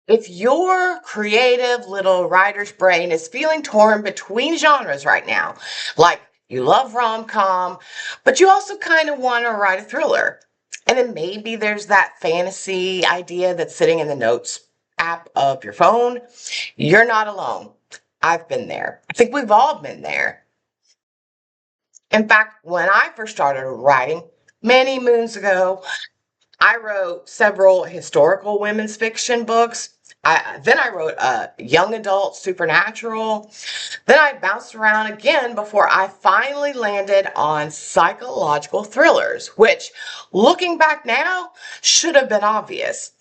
If your creative little writer's brain is feeling torn between genres right now, like you love rom-com, but you also kind of want to write a thriller, and then maybe there's that fantasy idea that's sitting in the notes app of your phone, you're not alone. I've been there. I think we've all been there. In fact, when I first started writing many moons ago, I wrote several historical women's fiction books. Then I wrote a young adult supernatural. Then I bounced around again before I finally landed on psychological thrillers, which, looking back now, should have been obvious.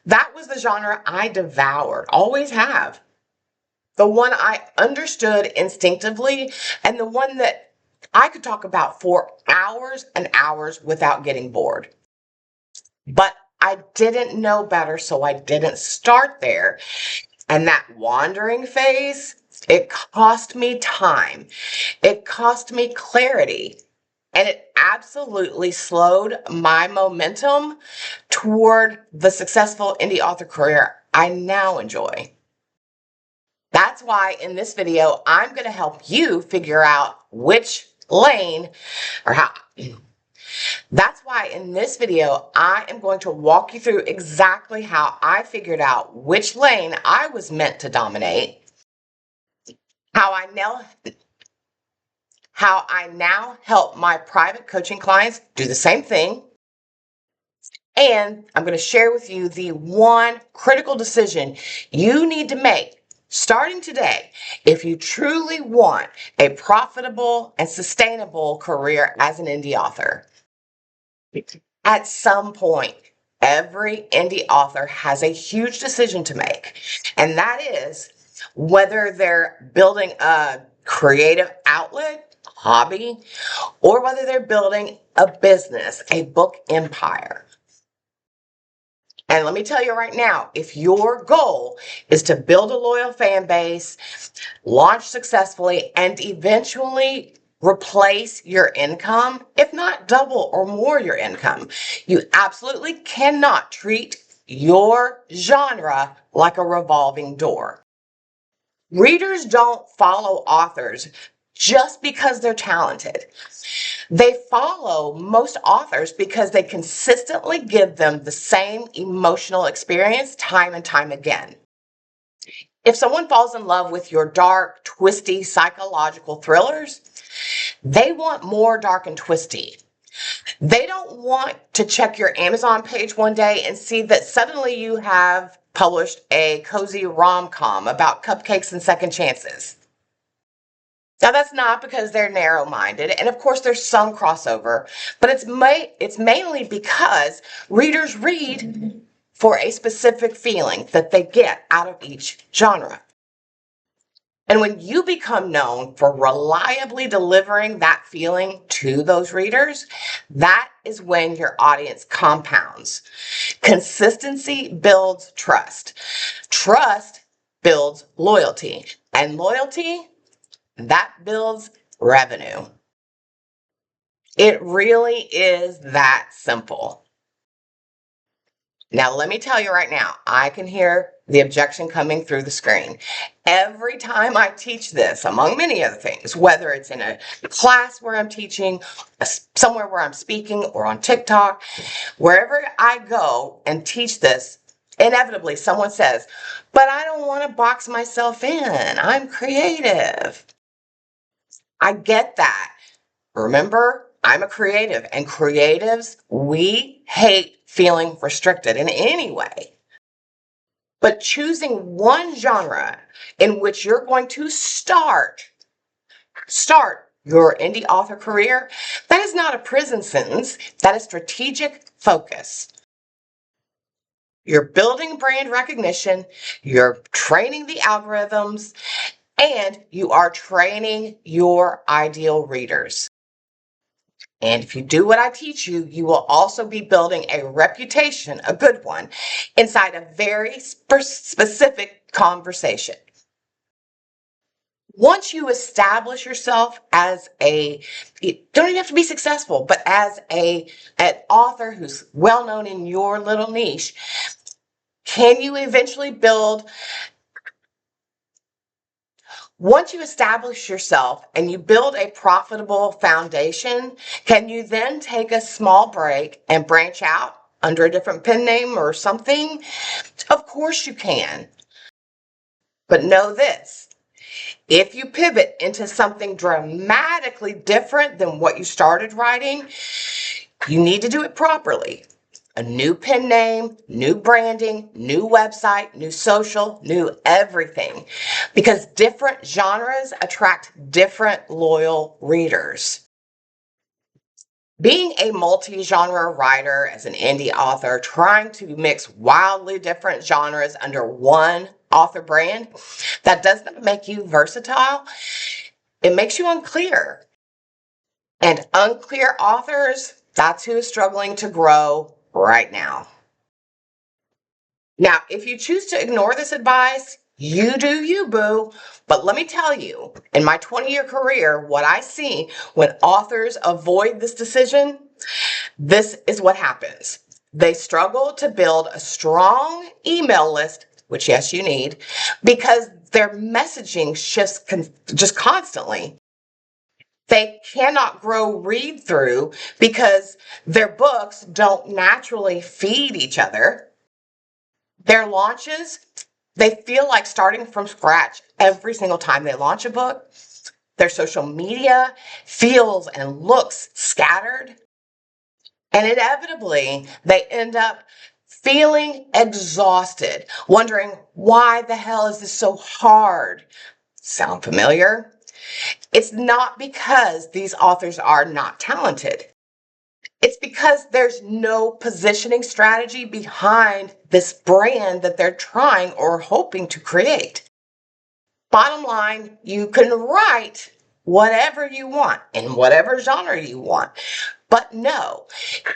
That was the genre I devoured, always have. The one I understood instinctively, and the one that I could talk about for hours and hours without getting bored. But I didn't know better, so I didn't start there. And that wandering phase, it cost me time. It cost me clarity. And it absolutely slowed my momentum toward the successful indie author career I now enjoy. That's why in this video, I'm going to help you figure out which lane or how. That's why in this video, I am going to walk you through exactly how I figured out which lane I was meant to dominate, how I now help my private coaching clients do the same thing, and I'm going to share with you the one critical decision you need to make starting today if you truly want a profitable and sustainable career as an indie author. At some point, every indie author has a huge decision to make, and that is whether they're building a creative outlet, hobby, or whether they're building a business, a book empire. And let me tell you right now, if your goal is to build a loyal fan base, launch successfully, and eventually replace your income, if not double or more your income, you absolutely cannot treat your genre like a revolving door. Readers don't follow authors just because they're talented. They follow most authors because they consistently give them the same emotional experience time and time again. If someone falls in love with your dark, twisty, psychological thrillers, they want more dark and twisty. They don't want to check your Amazon page one day and see that suddenly you have published a cozy rom-com about cupcakes and second chances. Now, that's not because they're narrow-minded, and of course there's some crossover, but it's mainly because readers read for a specific feeling that they get out of each genre. And when you become known for reliably delivering that feeling to those readers, that is when your audience compounds. Consistency builds trust. Trust builds loyalty. And loyalty, that builds revenue. It really is that simple. Now, let me tell you right now, I can hear the objection coming through the screen. Every time I teach this, among many other things, whether it's in a class where I'm teaching, somewhere where I'm speaking, or on TikTok, wherever I go and teach this, inevitably someone says, but I don't want to box myself in. I'm creative. I get that. Remember, I'm a creative, and creatives, we hate feeling restricted in any way. But choosing one genre in which you're going to start your indie author career, that is not a prison sentence, that is strategic focus. You're building brand recognition, you're training the algorithms, and you are training your ideal readers. And if you do what I teach you, you will also be building a reputation, a good one, inside a very specific conversation. Once you establish yourself as you don't even have to be successful, but as an author who's well known in your little niche, Can you eventually build? Once you establish yourself and you build a profitable foundation, can you then take a small break and branch out under a different pen name or something? Of course you can. But know this, if you pivot into something dramatically different than what you started writing, you need to do it properly. A new pen name, new branding, new website, new social, new everything. Because different genres attract different loyal readers. Being a multi-genre writer as an indie author, trying to mix wildly different genres under one author brand, that does not make you versatile. It makes you unclear. And unclear authors, that's who is struggling to grow right now. Now, if you choose to ignore this advice, you do you, boo. But let me tell you, in my 20-year career, what I see when authors avoid this decision, this is what happens. They struggle to build a strong email list, which yes, you need, because their messaging shifts just constantly. They cannot grow read through because their books don't naturally feed each other. Their launches, they feel like starting from scratch every single time they launch a book. Their social media feels and looks scattered. And inevitably, they end up feeling exhausted, wondering, why the hell is this so hard? Sound familiar? It's not because these authors are not talented. It's because there's no positioning strategy behind this brand that they're trying or hoping to create. Bottom line, you can write whatever you want in whatever genre you want. But no,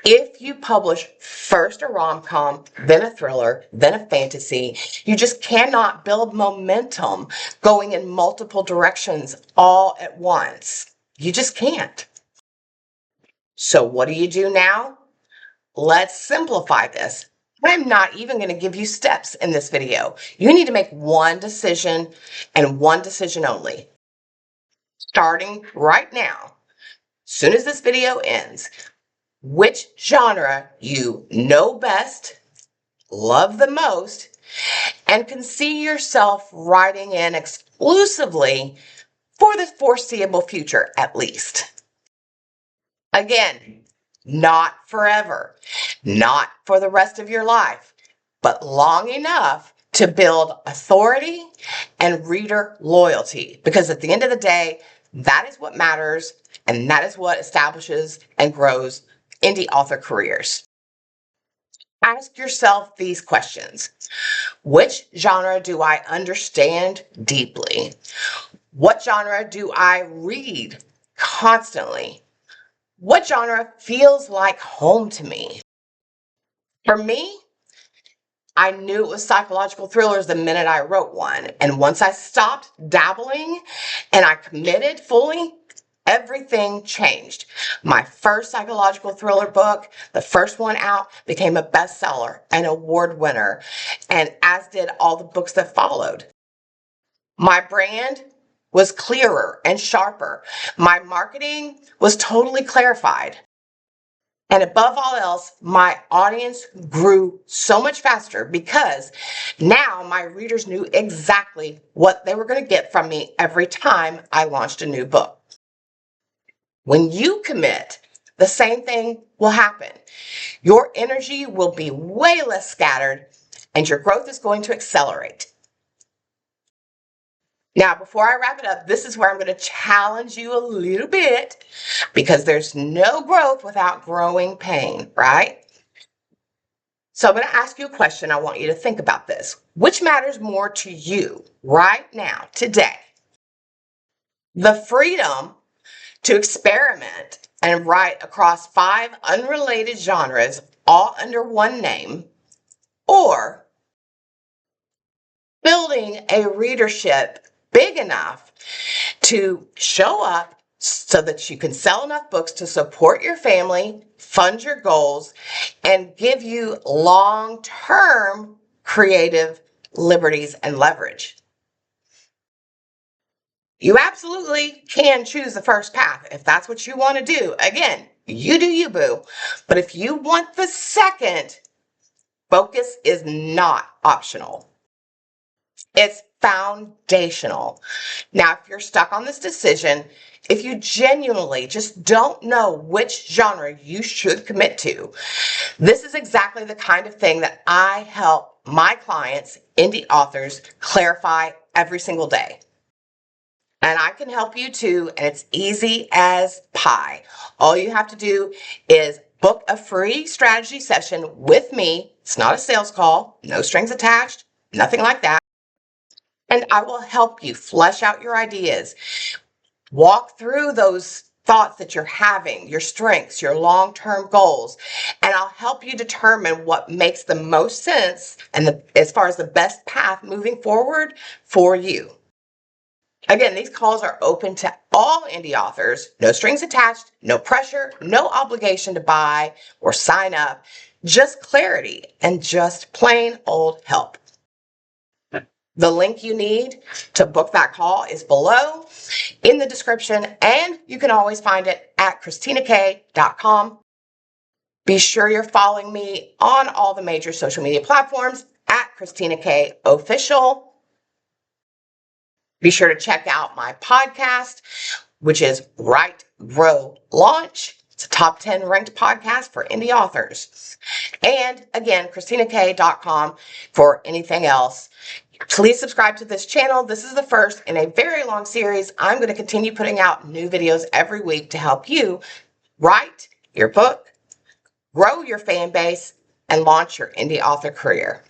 if you publish first a rom-com, then a thriller, then a fantasy, you just cannot build momentum going in multiple directions all at once. You just can't. So what do you do now? Let's simplify this. I'm not even going to give you steps in this video. You need to make one decision and one decision only. Starting right now, as soon as this video ends, which genre you know best, love the most, and can see yourself writing in exclusively for the foreseeable future at least. Again, not forever, not for the rest of your life, but long enough to build authority and reader loyalty. Because at the end of the day, that is what matters, and that is what establishes and grows indie author careers. Ask yourself these questions. Which genre do I understand deeply? What genre do I read constantly? What genre feels like home to me? For me, I knew it was psychological thrillers the minute I wrote one. And once I stopped dabbling and I committed fully, everything changed. My first psychological thriller book, the first one out, became a bestseller, an award winner, and as did all the books that followed. My brand was clearer and sharper. My marketing was totally clarified. And above all else, my audience grew so much faster because now my readers knew exactly what they were going to get from me every time I launched a new book. When you commit, the same thing will happen. Your energy will be way less scattered and your growth is going to accelerate. Now, before I wrap it up, this is where I'm going to challenge you a little bit because there's no growth without growing pain, right? So I'm going to ask you a question. I want you to think about this. Which matters more to you right now, today? The freedom to experiment and write across 5 unrelated genres, all under one name, or building a readership big enough to show up so that you can sell enough books to support your family, fund your goals, and give you long-term creative liberties and leverage. You absolutely can choose the first path if that's what you want to do. Again, you do you, boo. But if you want the second, focus is not optional. It's foundational. Now, if you're stuck on this decision, if you genuinely just don't know which genre you should commit to, this is exactly the kind of thing that I help my clients, indie authors, clarify every single day. And I can help you too, and it's easy as pie. All you have to do is book a free strategy session with me. It's not a sales call, no strings attached, nothing like that. And I will help you flesh out your ideas, walk through those thoughts that you're having, your strengths, your long-term goals, and I'll help you determine what makes the most sense and as far as the best path moving forward for you. Again, these calls are open to all indie authors, no strings attached, no pressure, no obligation to buy or sign up, just clarity and just plain old help. The link you need to book that call is below in the description, and you can always find it at christinak.com. Be sure you're following me on all the major social media platforms at christinakofficial. Be sure to check out my podcast, which is Write, Grow, Launch. It's a top 10 ranked podcast for indie authors. And again, christinak.com for anything else. Please subscribe to this channel. This is the first in a very long series. I'm going to continue putting out new videos every week to help you write your book, grow your fan base, and launch your indie author career.